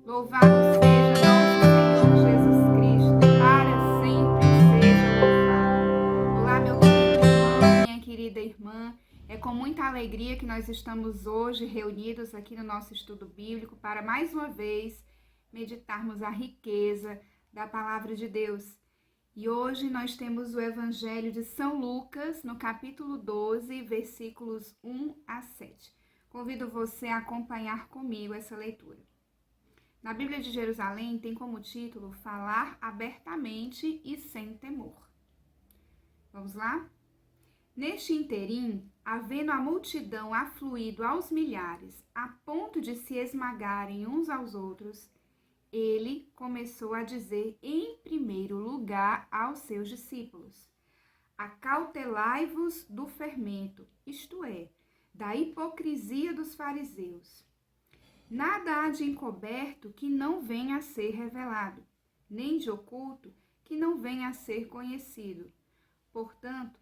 Louvado seja nosso Senhor Jesus Cristo, para sempre seja louvado. Olá, meu querido irmão, minha querida irmã. É com muita alegria que nós estamos hoje reunidos aqui no nosso estudo bíblico para mais uma vez meditarmos a riqueza da palavra de Deus. E hoje nós temos o Evangelho de São Lucas, no capítulo 12, versículos 1 a 7. Convido você a acompanhar comigo essa leitura. Na Bíblia de Jerusalém tem como título Falar abertamente e sem temor. Vamos lá? Neste interim, havendo a multidão afluído aos milhares, a ponto de se esmagarem uns aos outros, ele começou a dizer em primeiro lugar aos seus discípulos: acautelai-vos do fermento, isto é, da hipocrisia dos fariseus. Nada há de encoberto que não venha a ser revelado, nem de oculto que não venha a ser conhecido. Portanto,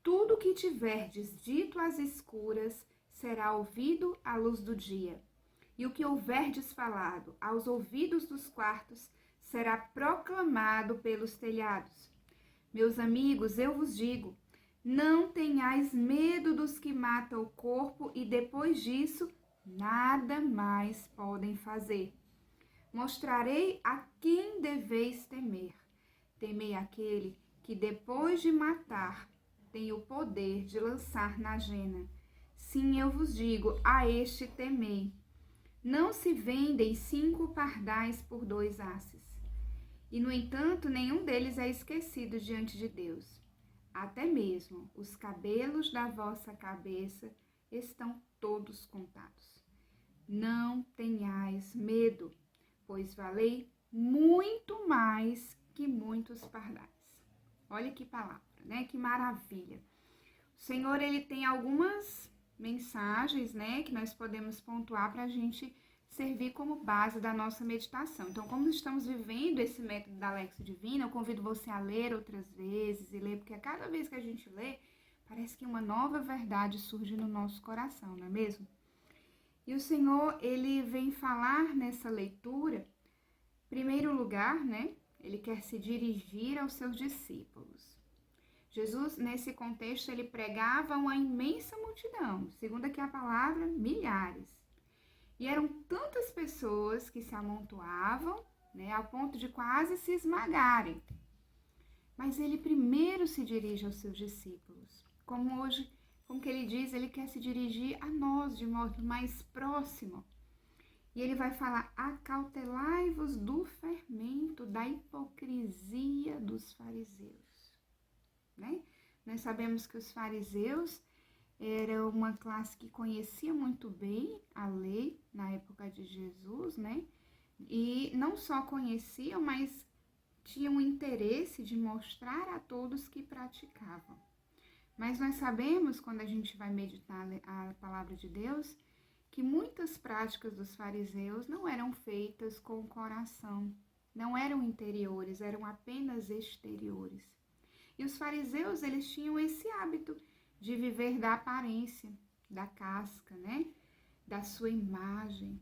tudo que tiverdes dito às escuras será ouvido à luz do dia, e o que houverdes falado aos ouvidos dos quartos será proclamado pelos telhados. Meus amigos, eu vos digo, não tenhais medo dos que matam o corpo e depois disso nada mais podem fazer. Mostrarei a quem deveis temer. Temei aquele que depois de matar tem o poder de lançar na jena. Sim, eu vos digo, a este temei. Não se vendem 5 pardais por 2 asses. E, no entanto, nenhum deles é esquecido diante de Deus. Até mesmo os cabelos da vossa cabeça estão todos contados. Não tenhais medo, pois valei muito mais que muitos pardais. Olha que palavra, né? Que maravilha. O Senhor, ele tem algumas mensagens, né, que nós podemos pontuar para a gente servir como base da nossa meditação. Então, como estamos vivendo esse método da Lexio Divina, eu convido você a ler outras vezes e ler, porque a cada vez que a gente lê, parece que uma nova verdade surge no nosso coração, não é mesmo? E o Senhor, ele vem falar nessa leitura, em primeiro lugar, né? Ele quer se dirigir aos seus discípulos. Jesus, nesse contexto, ele pregava uma imensa multidão, segundo aqui a palavra, milhares. E eram tantas pessoas que se amontoavam, né, ao ponto de quase se esmagarem. Mas ele primeiro se dirige aos seus discípulos, como hoje, como que ele diz, ele quer se dirigir a nós de modo mais próximo. E ele vai falar, acautelai-vos do fermento, da hipocrisia dos fariseus. Né? Nós sabemos que os fariseus eram uma classe que conhecia muito bem a lei na época de Jesus, né? E não só conheciam, mas tinham interesse de mostrar a todos que praticavam. Mas nós sabemos, quando a gente vai meditar a palavra de Deus, que muitas práticas dos fariseus não eram feitas com o coração, não eram interiores, eram apenas exteriores. E os fariseus, eles tinham esse hábito de viver da aparência, da casca, né? Da sua imagem.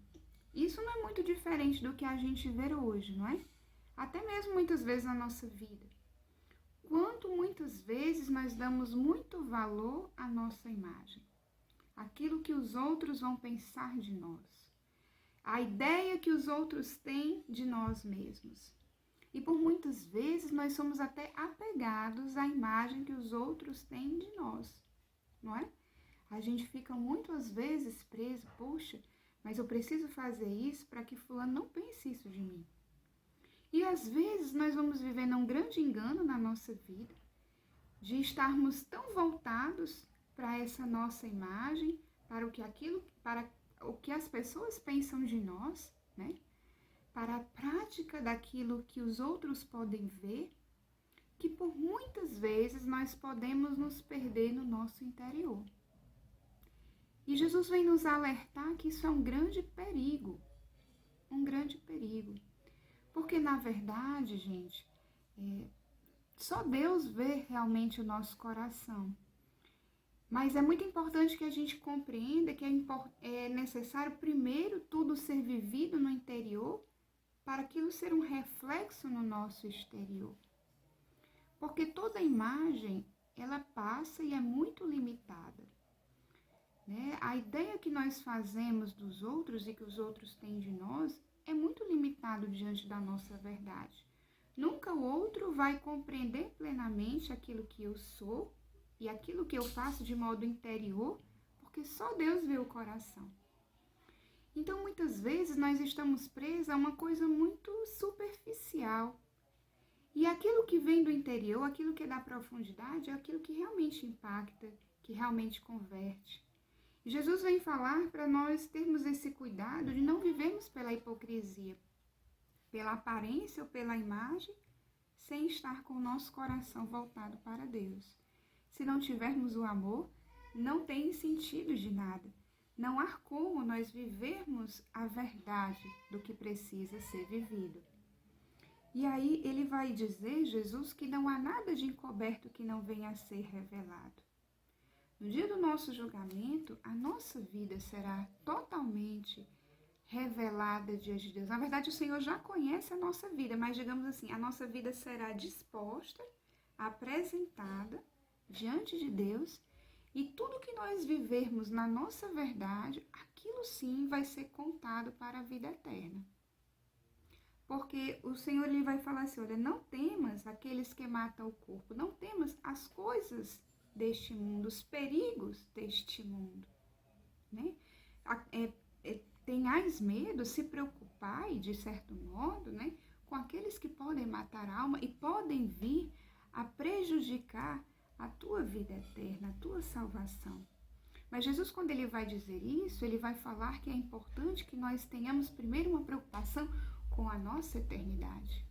Isso não é muito diferente do que a gente vê hoje, não é? Até mesmo muitas vezes na nossa vida. Quanto muitas vezes nós damos muito valor à nossa imagem, aquilo que os outros vão pensar de nós, a ideia que os outros têm de nós mesmos. E por muitas vezes nós somos até apegados à imagem que os outros têm de nós, não é? A gente fica muitas vezes preso, poxa, mas eu preciso fazer isso para que fulano não pense isso de mim. E às vezes nós vamos vivendo um grande engano na nossa vida, de estarmos tão voltados para essa nossa imagem, para o que as pessoas pensam de nós, né? Para a prática daquilo que os outros podem ver, que por muitas vezes nós podemos nos perder no nosso interior. E Jesus vem nos alertar que isso é um grande perigo, porque na verdade, gente, só Deus vê realmente o nosso coração. Mas é muito importante que a gente compreenda que é necessário primeiro tudo ser vivido no interior, para aquilo ser um reflexo no nosso exterior. Porque toda imagem, ela passa e é muito limitada, né? A ideia que nós fazemos dos outros e que os outros têm de nós é muito limitado diante da nossa verdade. Nunca o outro vai compreender plenamente aquilo que eu sou e aquilo que eu faço de modo interior, porque só Deus vê o coração. Então, muitas vezes, nós estamos presos a uma coisa muito superficial. E aquilo que vem do interior, aquilo que é da profundidade, é aquilo que realmente impacta, que realmente converte. E Jesus vem falar para nós termos esse cuidado de não vivermos pela hipocrisia, pela aparência ou pela imagem, sem estar com o nosso coração voltado para Deus. Se não tivermos o amor, não tem sentido de nada. Não há como nós vivermos a verdade do que precisa ser vivido. E aí ele vai dizer, Jesus, que não há nada de encoberto que não venha a ser revelado. No dia do nosso julgamento, a nossa vida será totalmente revelada diante de Deus. Na verdade, o Senhor já conhece a nossa vida, mas digamos assim, a nossa vida será disposta, apresentada diante de Deus, e tudo que nós vivermos na nossa verdade, aquilo sim vai ser contado para a vida eterna. Porque o Senhor ele vai falar assim, olha, não temas aqueles que matam o corpo, não temas as coisas deste mundo, os perigos deste mundo, né? Tenhais medo, se preocupai, de certo modo, né, com aqueles que podem matar a alma e podem vir a prejudicar a tua vida eterna, a tua salvação. Mas Jesus, quando ele vai dizer isso, ele vai falar que é importante que nós tenhamos primeiro uma preocupação com a nossa eternidade,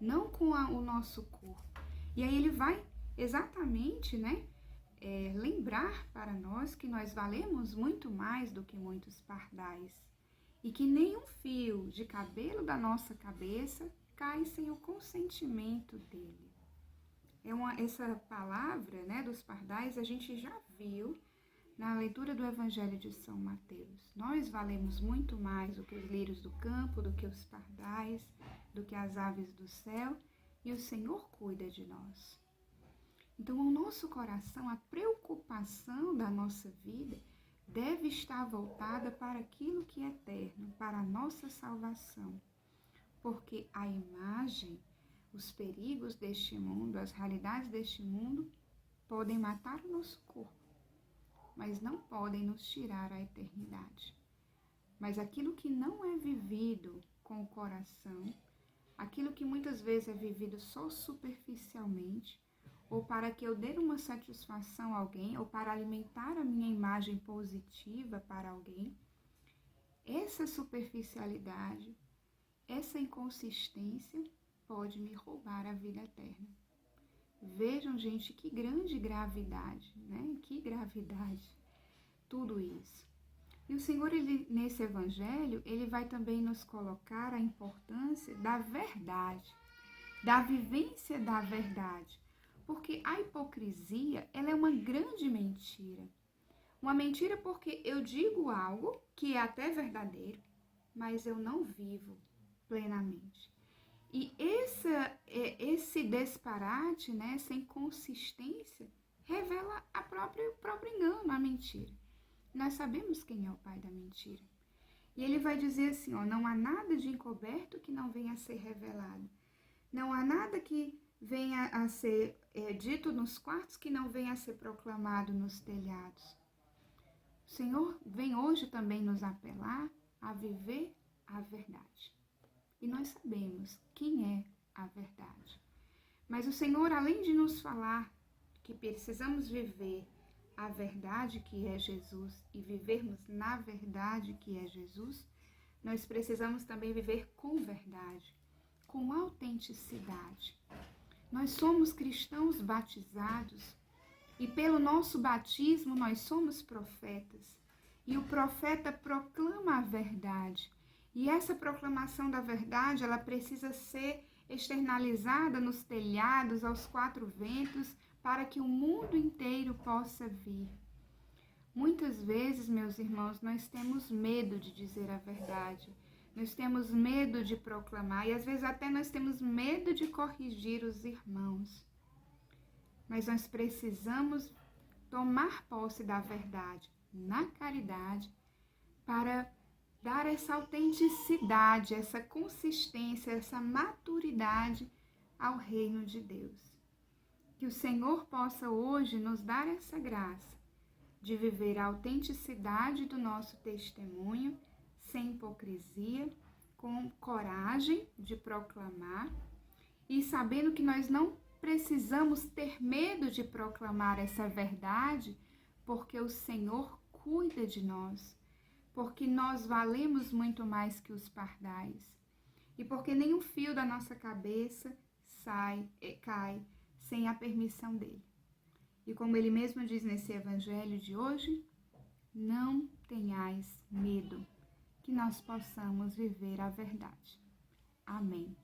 não com o nosso corpo. E aí ele vai exatamente, né, lembrar para nós que nós valemos muito mais do que muitos pardais e que nenhum fio de cabelo da nossa cabeça cai sem o consentimento dele. Essa palavra, né, dos pardais a gente já viu na leitura do Evangelho de São Mateus. Nós valemos muito mais do que os lírios do campo, do que os pardais, do que as aves do céu, e o Senhor cuida de nós. Então, o nosso coração, a preocupação da nossa vida deve estar voltada para aquilo que é eterno, para a nossa salvação. Porque a imagem, os perigos deste mundo, as realidades deste mundo, podem matar o nosso corpo, mas não podem nos tirar a eternidade. Mas aquilo que não é vivido com o coração, aquilo que muitas vezes é vivido só superficialmente, ou para que eu dê uma satisfação a alguém, ou para alimentar a minha imagem positiva para alguém, essa superficialidade, essa inconsistência pode me roubar a vida eterna. Vejam, gente, que grande gravidade, né? Que gravidade, tudo isso. E o Senhor, nesse Evangelho, ele vai também nos colocar a importância da verdade, da vivência da verdade. Porque a hipocrisia, ela é uma grande mentira. Uma mentira porque eu digo algo que é até verdadeiro, mas eu não vivo plenamente. E esse disparate, né, essa inconsistência, revela o próprio engano, a mentira. Nós sabemos quem é o pai da mentira. E ele vai dizer assim, ó, não há nada de encoberto que não venha a ser revelado. Não há nada que venha a ser dito nos quartos que não venha a ser proclamado nos telhados. O Senhor vem hoje também nos apelar a viver a verdade. E nós sabemos quem é a verdade. Mas o Senhor, além de nos falar que precisamos viver a verdade que é Jesus e vivermos na verdade que é Jesus, nós precisamos também viver com verdade, com autenticidade. Nós somos cristãos batizados e pelo nosso batismo nós somos profetas. E o profeta proclama a verdade. E essa proclamação da verdade, ela precisa ser externalizada nos telhados, aos quatro ventos, para que o mundo inteiro possa vir. Muitas vezes, meus irmãos, nós temos medo de dizer a verdade. nós temos medo de proclamar e às vezes até nós temos medo de corrigir os irmãos. Mas nós precisamos tomar posse da verdade na caridade para dar essa autenticidade, essa consistência, essa maturidade ao reino de Deus. Que o Senhor possa hoje nos dar essa graça de viver a autenticidade do nosso testemunho, sem hipocrisia, com coragem de proclamar e sabendo que nós não precisamos ter medo de proclamar essa verdade, porque o Senhor cuida de nós, porque nós valemos muito mais que os pardais e porque nenhum fio da nossa cabeça cai sem a permissão dele. E como ele mesmo diz nesse evangelho de hoje, não tenhais medo, que nós possamos viver a verdade. Amém.